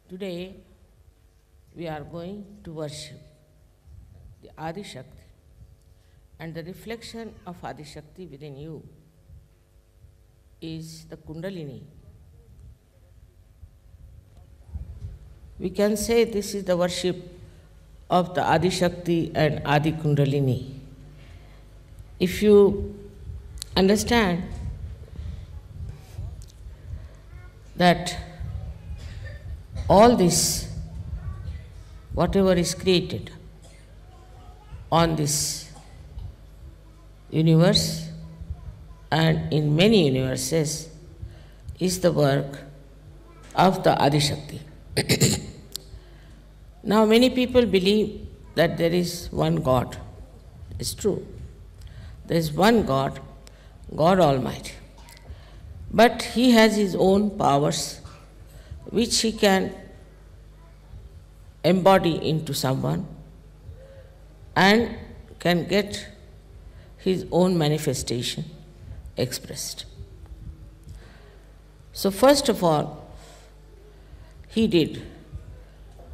Today we are going to worship the Adi Shakti, and the reflection of Adi Shakti within you is the Kundalini. We can say this is the worship of the Adi Shakti and Adi Kundalini. If you understand that all this, whatever is created on this universe and in many universes, is the work of the Adi Shakti. Now, many people believe that there is one God. It's true. There is one God, God Almighty. But He has His own powers which He can embody into someone and can get His own manifestation expressed. So first of all, He did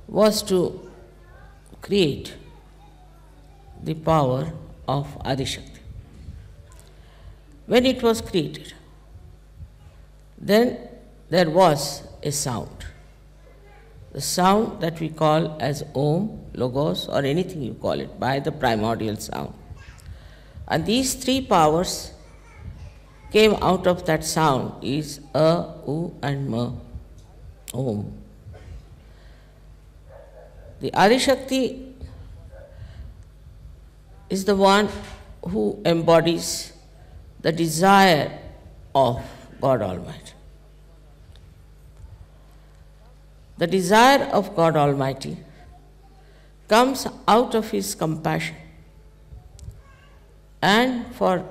was to create the power of Adi Shakti. When it was created, then there was a sound. The sound that we call as Om, Logos, or anything you call it, by the primordial sound. And these three powers came out of that sound is A, U and Ma, Om. The Adi Shakti is the one who embodies the desire of God Almighty. The desire of God Almighty comes out of His compassion and for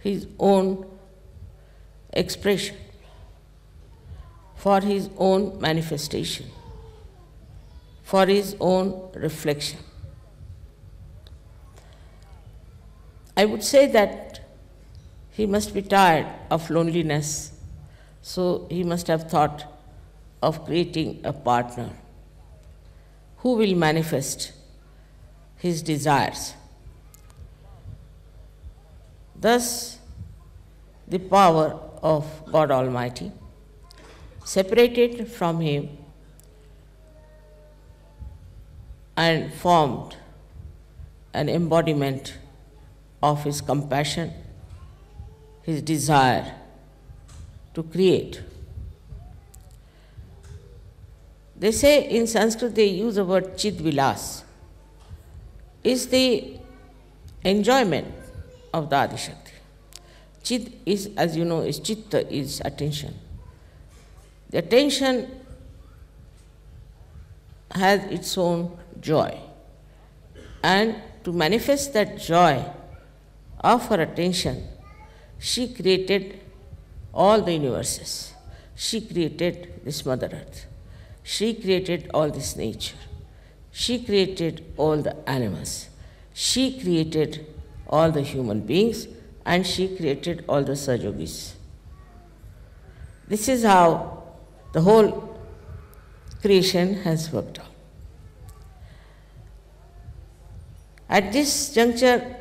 His own expression, for His own manifestation, for His own reflection. I would say that He must be tired of loneliness, so He must have thought of creating a partner who will manifest His desires. Thus, the power of God Almighty separated from Him and formed an embodiment of His compassion, His desire to create. They say in Sanskrit they use the word Chid Vilas, is the enjoyment of the Adi Shakti. Chid is, as you know, is Chitta, is attention. The attention has its own joy. And to manifest that joy of her attention, she created all the universes. She created this Mother Earth. She created all this nature. She created all the animals. She created all the human beings, and she created all the Sajogis. This is how the whole creation has worked out. At this juncture,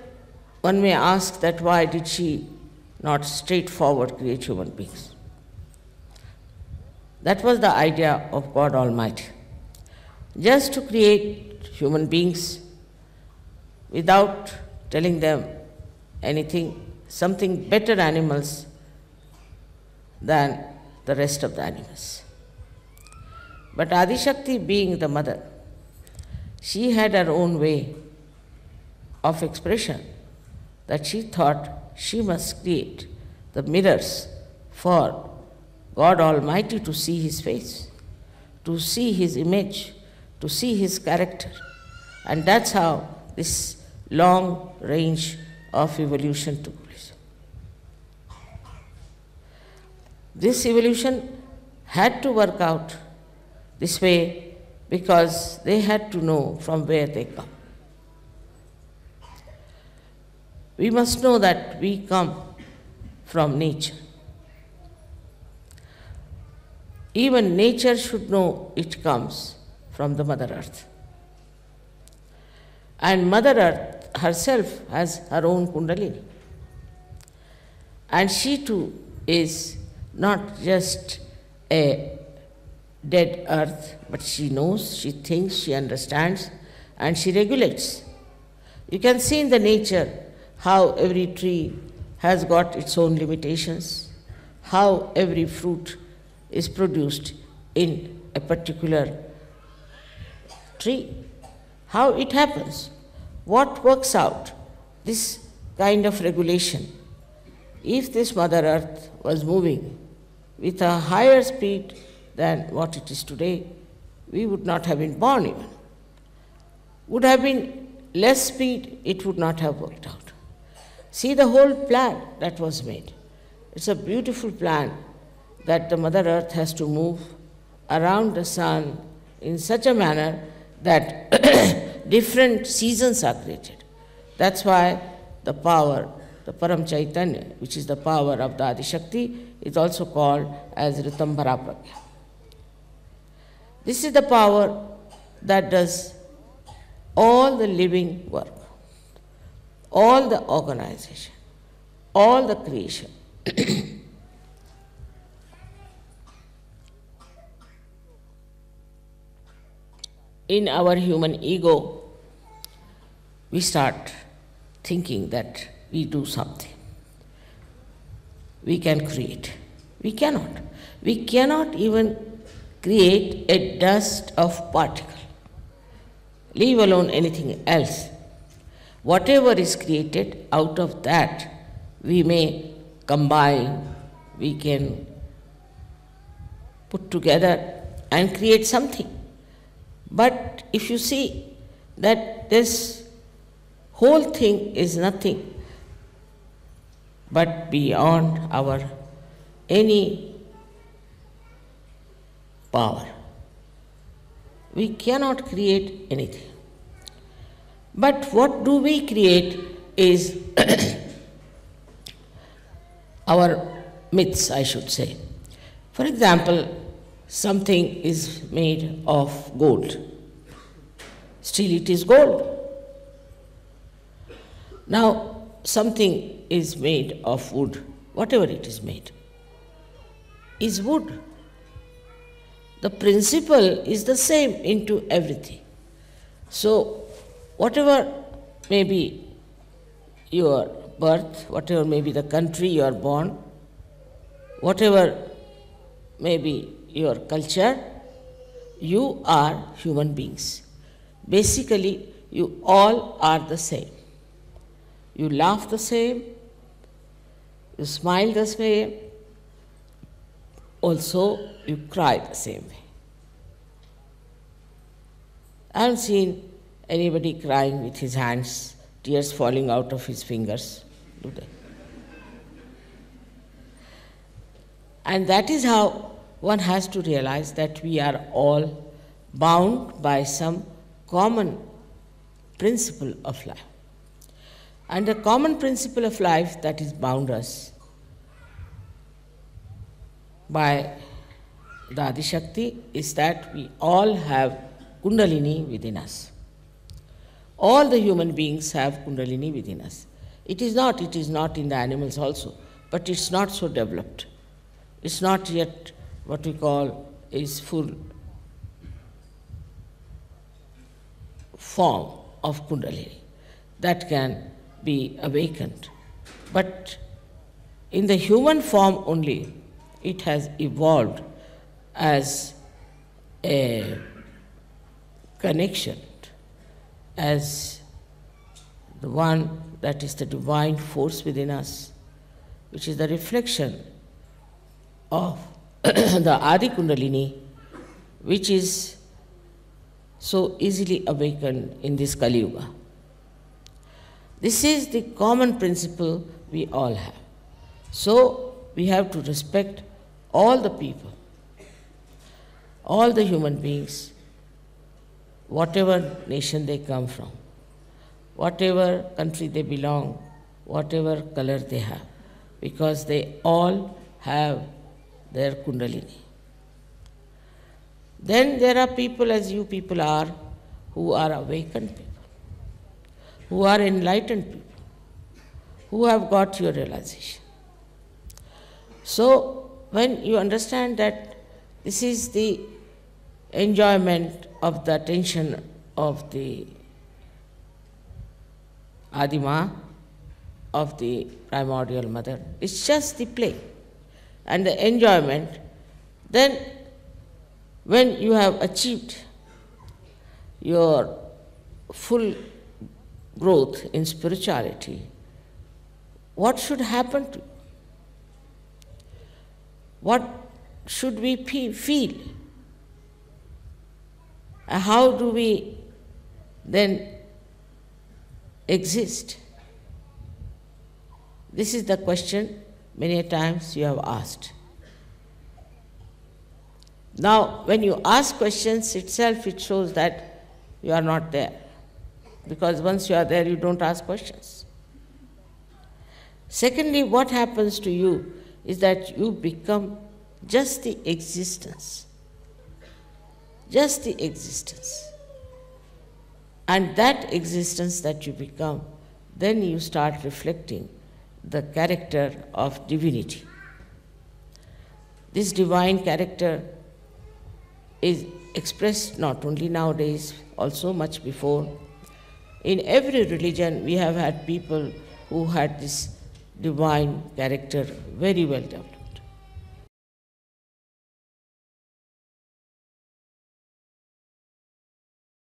one may ask that why did she not straightforward create human beings? That was the idea of God Almighty. Just to create human beings without telling them anything, something better animals than the rest of the animals. But Adi Shakti, being the mother, she had her own way of expression that she thought she must create the mirrors for God Almighty to see His face, to see His image, to see His character. And that's how this long range of evolution took place. This evolution had to work out this way because they had to know from where they come. We must know that we come from nature. Even nature should know it comes from the Mother Earth. And Mother Earth herself has her own Kundalini. And she too is not just a dead earth, but she knows, she thinks, she understands, and she regulates. You can see in the nature how every tree has got its own limitations, how every fruit is produced in a particular tree, how it happens, what works out, this kind of regulation. If this Mother Earth was moving with a higher speed than what it is today, we would not have been born even. Would have been less speed, it would not have worked out. See the whole plan that was made. It's a beautiful plan that the Mother Earth has to move around the sun in such a manner that different seasons are created. That's why the power, the Param Chaitanya, which is the power of the Adi Shakti, is also called as Ritambhara Pragya. This is the power that does all the living work, all the organization, all the creation. In our human ego, we start thinking that we do something. We can create. We cannot. We cannot even create a dust of particle, leave alone anything else. Whatever is created, out of that we may combine, we can put together and create something. But if you see that this whole thing is nothing but beyond our any power, we cannot create anything. But what do we create is our myths, I should say. For example, something is made of gold. Still it is gold. Now, something is made of wood, whatever it is made, is wood. The principle is the same into everything. So, whatever may be your birth, whatever may be the country you are born, whatever may be your culture, you are human beings. Basically, you all are the same. You laugh the same, you smile the same, also you cry the same way. I haven't seen anybody crying with his hands, tears falling out of his fingers, do they? And that is how one has to realize that we are all bound by some common principle of life. And the common principle of life that is bound us by the Adi Shakti is that we all have Kundalini within us. All the human beings have Kundalini within us. It is not in the animals also, but it's not so developed. It's not yet what we call is full form of Kundalini that can be awakened. But in the human form only, it has evolved as a connection, as the one that is the divine force within us, which is the reflection of the Adi Kundalini, which is so easily awakened in this Kali Yuga. This is the common principle we all have. So we have to respect all the people, all the human beings, whatever nation they come from, whatever country they belong, whatever color they have, because they all have their Kundalini. Then there are people, as you people are, who are awakened people, who are enlightened people, who have got your realization. So, when you understand that this is the enjoyment of the attention of the Adima, of the primordial mother, it's just the play and the enjoyment, then when you have achieved your full growth in spirituality, what should happen to you? What should we feel? How do we then exist? This is the question many a times you have asked. Now, when you ask questions itself, it shows that you are not there. Because once you are there, you don't ask questions. Secondly, what happens to you is that you become just the existence. Just the existence. And that existence that you become, then you start reflecting the character of divinity. This divine character is expressed not only nowadays, also much before. In every religion, we have had people who had this divine character very well developed.